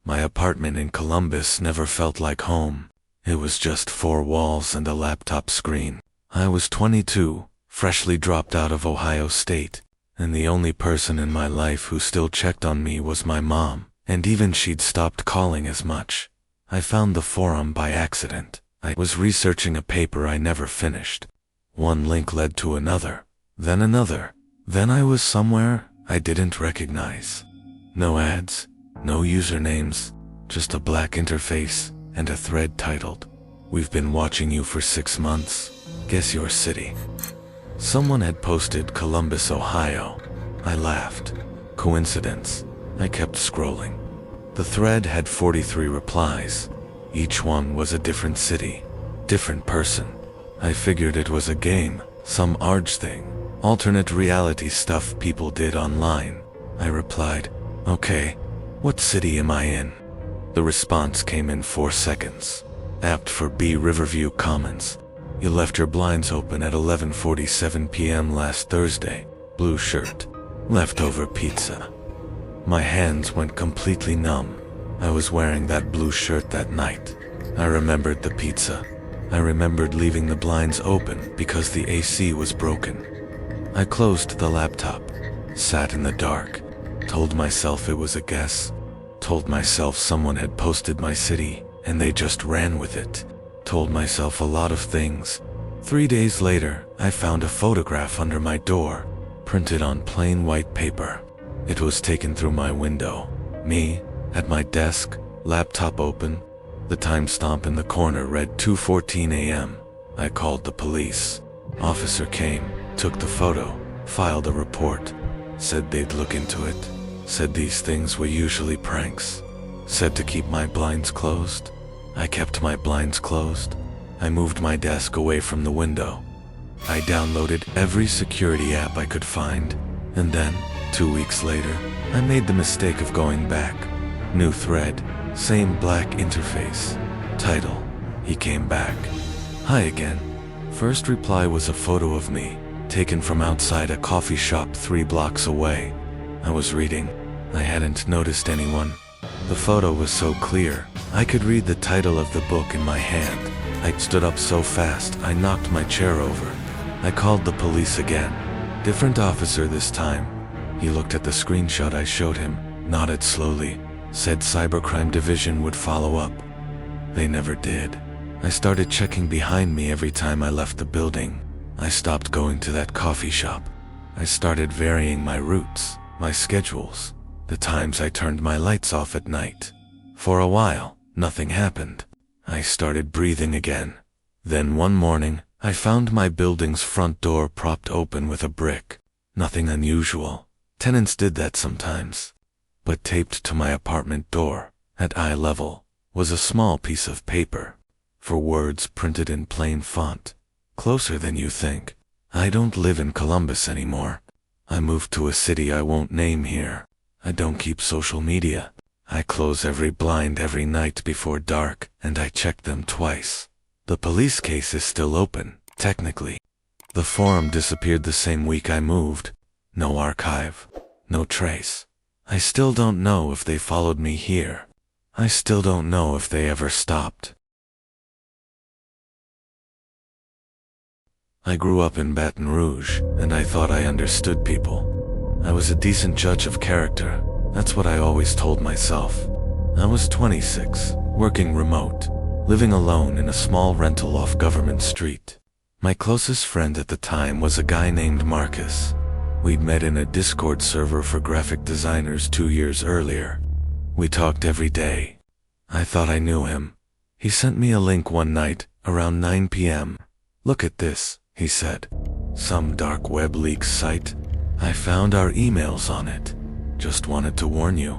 My apartment in Columbus never felt like home. It was just four walls and a laptop screen. I was 22, freshly dropped out of Ohio State, and the only person in my life who still checked on me was my mom, and even she'd stopped calling as much. I found the forum by accident. I was researching a paper I never finished. One link led to another, then another. Then I was somewhere I didn't recognize. No ads, no usernames, just a black interface and a thread titled, "We've been watching you for 6 months. Guess your city." Someone had posted Columbus, Ohio. I laughed. Coincidence. I kept scrolling. The thread had 43 replies. Each one was a different city, different person. I figured it was a game, some ARG thing, alternate reality stuff people did online. I replied, "Okay, what city am I in?" The response came in 4 seconds. Apt for B. Riverview comments. "You left your blinds open at 11:47 p.m. last Thursday. Blue shirt. Leftover pizza." My hands went completely numb. I was wearing that blue shirt that night. I remembered the pizza. I remembered leaving the blinds open because the AC was broken. I closed the laptop, sat in the dark, told myself it was a guess, told myself someone had posted my city and they just ran with it, told myself a lot of things. 3 days later, I found a photograph under my door, printed on plain white paper. It was taken through my window. Me, at my desk, laptop open. The timestamp in the corner read 2:14 a.m. I called the police. Officer came, took the photo, filed a report, said they'd look into it, said these things were usually pranks, said to keep my blinds closed. I kept my blinds closed. I moved my desk away from the window. I downloaded every security app I could find, and then, 2 weeks later, I made the mistake of going back. New thread, same black interface. Title, "He came back." Hi again. First reply was a photo of me, taken from outside a coffee shop 3 blocks away. I was reading. I hadn't noticed anyone. The photo was so clear, I could read the title of the book in my hand. I stood up so fast, I knocked my chair over. I called the police again. Different officer this time. He looked at the screenshot I showed him, nodded slowly, said Cybercrime Division would follow up. They never did. I started checking behind me every time I left the building. I stopped going to that coffee shop. I started varying my routes, my schedules, the times I turned my lights off at night. For a while, nothing happened. I started breathing again. Then one morning, I found my building's front door propped open with a brick. Nothing unusual. Tenants did that sometimes. But taped to my apartment door, at eye level, was a small piece of paper, for words printed in plain font. "Closer than you think. I don't live in Columbus anymore. I moved to a city I won't name here. I don't keep social media. I close every blind every night before dark, and I check them twice. The police case is still open, technically. The forum disappeared the same week I moved. No archive, no trace. I still don't know if they followed me here. I still don't know if they ever stopped." I grew up in Baton Rouge, and I thought I understood people. I was a decent judge of character. That's what I always told myself. I was 26, working remote, living alone in a small rental off Government Street. My closest friend at the time was a guy named Marcus. We'd met in a Discord server for graphic designers 2 years earlier. We talked every day. I thought I knew him. He sent me a link one night, around 9 p.m. "Look at this," he said. "Some dark web leaks site. I found our emails on it. Just wanted to warn you."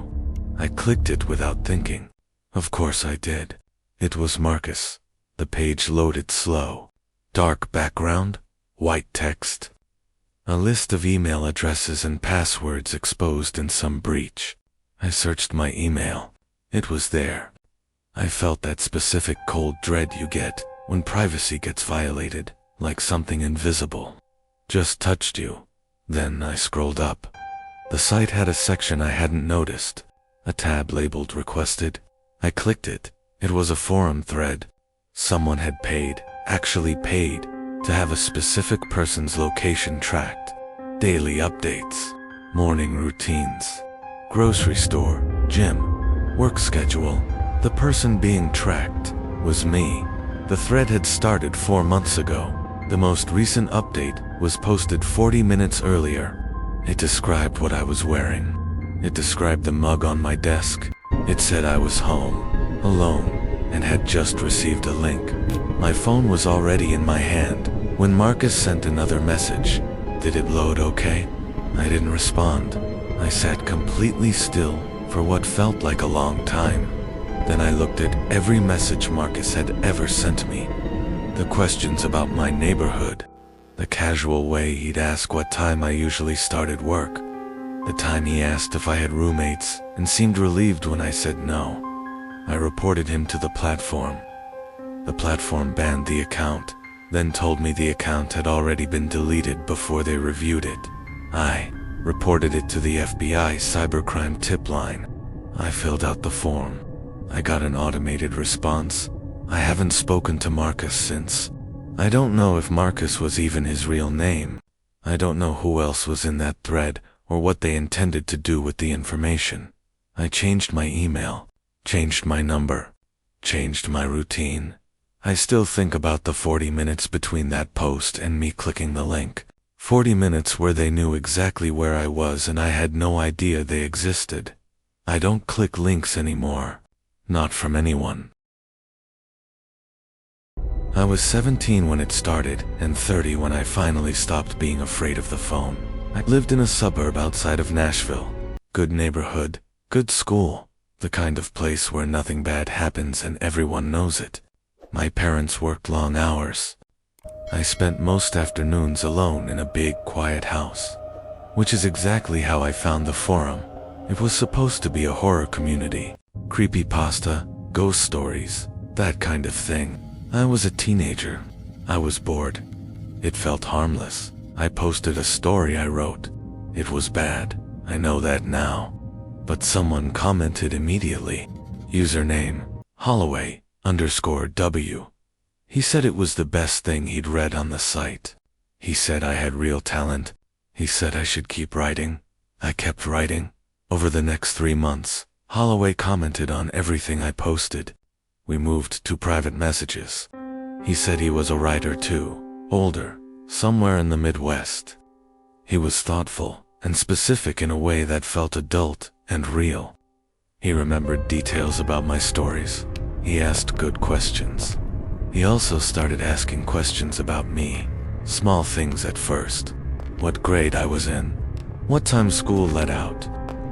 I clicked it without thinking. Of course I did. It was Marcus. The page loaded slow. Dark background, white text. A list of email addresses and passwords exposed in some breach. I searched my email. It was there. I felt that specific cold dread you get when privacy gets violated, like something invisible just touched you. Then I scrolled up. The site had a section I hadn't noticed. A tab labeled requested. I clicked it. It was a forum thread. Someone had paid, actually paid, to have a specific person's location tracked. Daily updates, morning routines, grocery store, gym, work schedule. The person being tracked was me. The thread had started 4 months ago. The most recent update was posted 40 minutes earlier. It described what I was wearing. It described the mug on my desk. It said I was home, alone, and had just received a link. My phone was already in my hand when Marcus sent another message. Did it load okay? I didn't respond. I sat completely still for what felt like a long time. Then I looked at every message Marcus had ever sent me. The questions about my neighborhood. The casual way he'd ask what time I usually started work. The time he asked if I had roommates and seemed relieved when I said no. I reported him to the platform. The platform banned the account, then told me the account had already been deleted before they reviewed it. I reported it to the FBI cybercrime tip line. I filled out the form. I got an automated response. I haven't spoken to Marcus since. I don't know if Marcus was even his real name. I don't know who else was in that thread or what they intended to do with the information. I changed my email, changed my number, changed my routine. I still think about the 40 minutes between that post and me clicking the link. 40 minutes where they knew exactly where I was and I had no idea they existed. I don't click links anymore. Not from anyone. I was 17 when it started, and 30 when I finally stopped being afraid of the phone. I lived in a suburb outside of Nashville. Good neighborhood, good school, the kind of place where nothing bad happens and everyone knows it. My parents worked long hours. I spent most afternoons alone in a big, quiet house, which is exactly how I found the forum. It was supposed to be a horror community. Creepypasta, ghost stories, that kind of thing. I was a teenager. I was bored. It felt harmless. I posted a story I wrote. It was bad. I know that now. But someone commented immediately. Username, Holloway_W. He said it was the best thing he'd read on the site. He said I had real talent. He said I should keep writing. I kept writing. Over the next 3 months, Holloway commented on everything I posted. We moved to private messages. He said he was a writer too, older, somewhere in the Midwest. He was thoughtful and specific in a way that felt adult and real. He remembered details about my stories. He asked good questions. He also started asking questions about me. Small things at first. What grade I was in. What time school let out.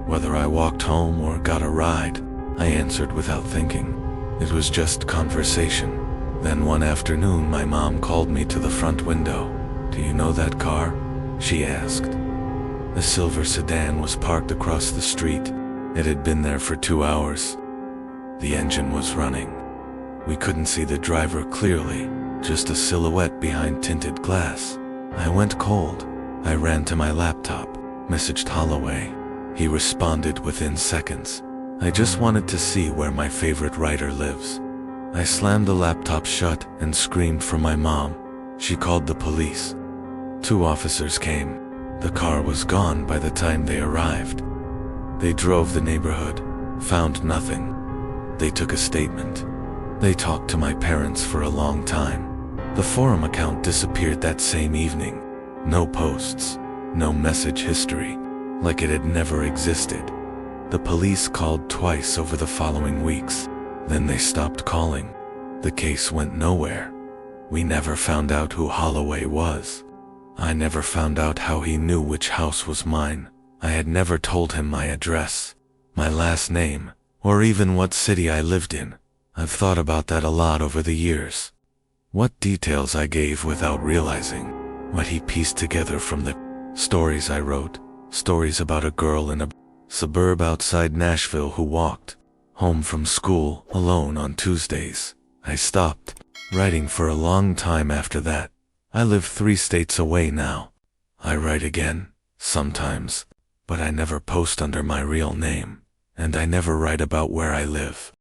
Whether I walked home or got a ride. I answered without thinking. It was just conversation. Then one afternoon my mom called me to the front window. "Do you know that car?" she asked. A silver sedan was parked across the street. It had been there for 2 hours. The engine was running. We couldn't see the driver clearly, just a silhouette behind tinted glass. I went cold. I ran to my laptop, messaged Holloway. He responded within seconds. I just wanted to see where my favorite writer lives. I slammed the laptop shut and screamed for my mom. She called the police. 2 officers came. The car was gone by the time they arrived. They drove the neighborhood, found nothing. They took a statement. They talked to my parents for a long time. The forum account disappeared that same evening. No posts, no message history, like it had never existed. The police called twice over the following weeks. Then they stopped calling. The case went nowhere. We never found out who Holloway was. I never found out how he knew which house was mine. I had never told him my address, my last name, or even what city I lived in. I've thought about that a lot over the years. What details I gave without realizing. What he pieced together from the stories I wrote. Stories about a girl in a suburb outside Nashville who walked home from school alone on Tuesdays. I stopped writing for a long time after that. I live 3 states away now. I write again, sometimes, but I never post under my real name. and I never write about where I live.